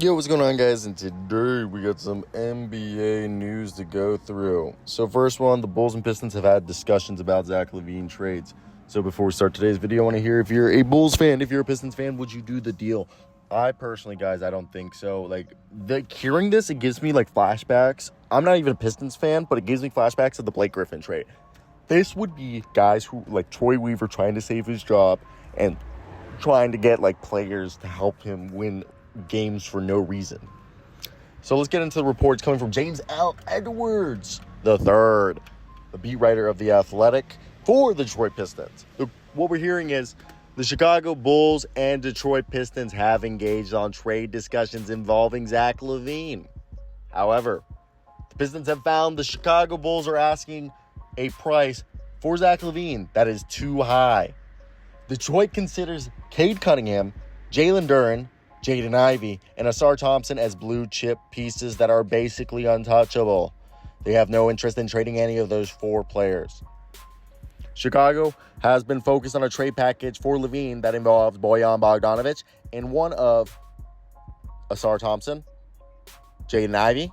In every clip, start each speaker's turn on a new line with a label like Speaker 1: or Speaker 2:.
Speaker 1: Yo, what's going on, guys? And today we got some NBA news to go through. So first one, the Bulls and Pistons have had discussions about Zach LaVine trades. So before we start today's video, I want to hear if you're a Bulls fan, if you're a Pistons fan, would you do the deal? I personally, guys, I don't think so. Hearing this, it gives me flashbacks. I'm not even a Pistons fan, but it gives me flashbacks of the Blake Griffin trade. This would be guys who, like Troy Weaver, trying to save his job and trying to get players to help him win games for no reason. So let's get into the reports coming from James L. Edwards III, the beat writer of The Athletic for the Detroit Pistons. What we're hearing is the Chicago Bulls and Detroit Pistons have engaged on trade discussions involving Zach LaVine. However, the Pistons have found the Chicago Bulls are asking a price for Zach LaVine that is too high. Detroit considers Cade Cunningham, Jalen Duren, Jaden Ivey, and Asar Thompson as blue chip pieces that are basically untouchable. They have no interest in trading any of those four players. Chicago has been focused on a trade package for LaVine that involves Bojan Bogdanovic and one of Asar Thompson, Jaden Ivey,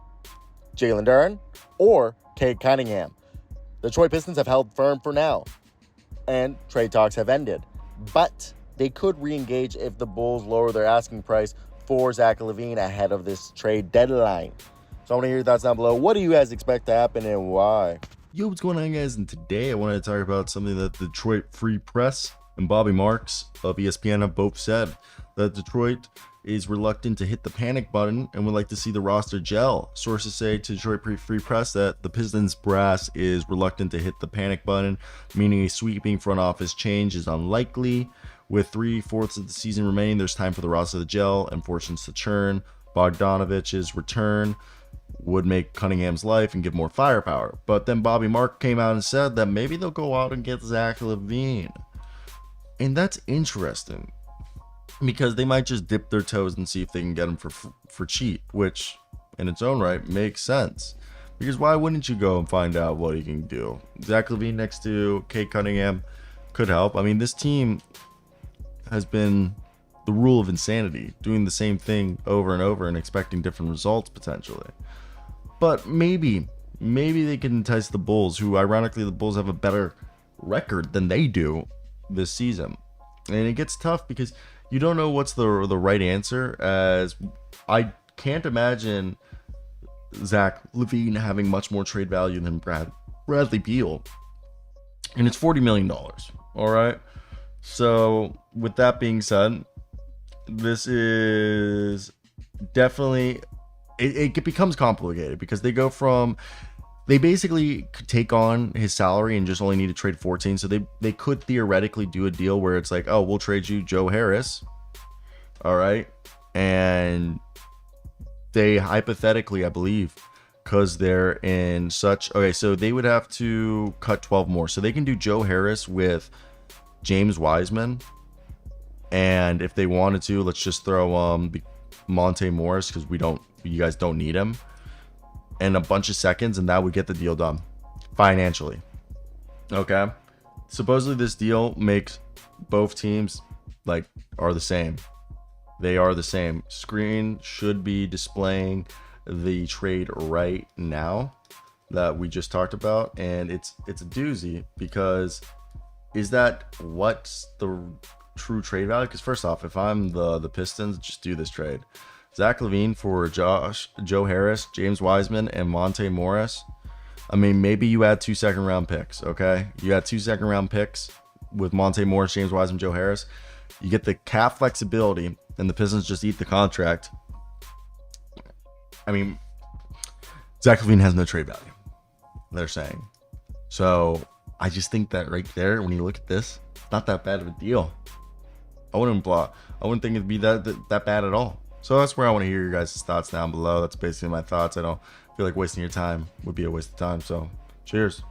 Speaker 1: Jalen Duren, or Cade Cunningham. The Detroit Pistons have held firm for now, and trade talks have ended. But they could re-engage if the Bulls lower their asking price for Zach LaVine ahead of this trade deadline. So I want to hear your thoughts down below. What do you guys expect to happen and why?
Speaker 2: Yo, what's going on, guys? And today I wanted to talk about something that the Detroit Free Press and Bobby Marks of ESPN have both said, that Detroit is reluctant to hit the panic button and would like to see the roster gel. Sources say to Detroit Free Press that the Pistons brass is reluctant to hit the panic button, meaning a sweeping front office change is unlikely. With 3/4 of the season remaining, there's time for the roster to gel and fortunes to churn. Bogdanovic's return would make Cunningham's life and give more firepower. But then Bobby Mark came out and said that maybe they'll go out and get Zach LaVine. And that's interesting, because they might just dip their toes and see if they can get him for cheap, which in its own right makes sense. Because why wouldn't you go and find out what he can do? Zach LaVine next to Cade Cunningham could help. I mean, this team has been the rule of insanity, doing the same thing over and over and expecting different results potentially. But maybe they can entice the Bulls, who ironically the Bulls have a better record than they do this season. And it gets tough because you don't know what's the right answer, as I can't imagine Zach LaVine having much more trade value than Bradley Beal. And it's $40 million. All right. So with that being said, this is definitely, it becomes complicated because they basically could take on his salary and just only need to trade 14. So they could theoretically do a deal where it's like, oh, we'll trade you Joe Harris. All right. And they hypothetically, I believe, because they're in such, okay, so they would have to cut 12 more. So they can do Joe Harris with James Wiseman, and if they wanted to, let's just throw Monte Morris, because you guys don't need him, and a bunch of seconds, and that would get the deal done financially. Okay, supposedly this deal makes both teams are the same. They are the same. Screen should be displaying the trade right now that we just talked about, and it's a doozy, because is that what's the true trade value? Because first off, if I'm the Pistons, just do this trade. Zach LaVine for Joe Harris, James Wiseman, and Monte Morris. I mean, maybe you add 2 second-round picks, okay? You add 2 second-round picks with Monte Morris, James Wiseman, Joe Harris. You get the cap flexibility, and the Pistons just eat the contract. I mean, Zach LaVine has no trade value, they're saying. So I just think that right there, when you look at this, it's not that bad of a deal. I wouldn't think it'd be that bad at all. So that's where I want to hear your guys' thoughts down below. That's basically my thoughts. I don't feel like wasting your time would be a waste of time. So cheers.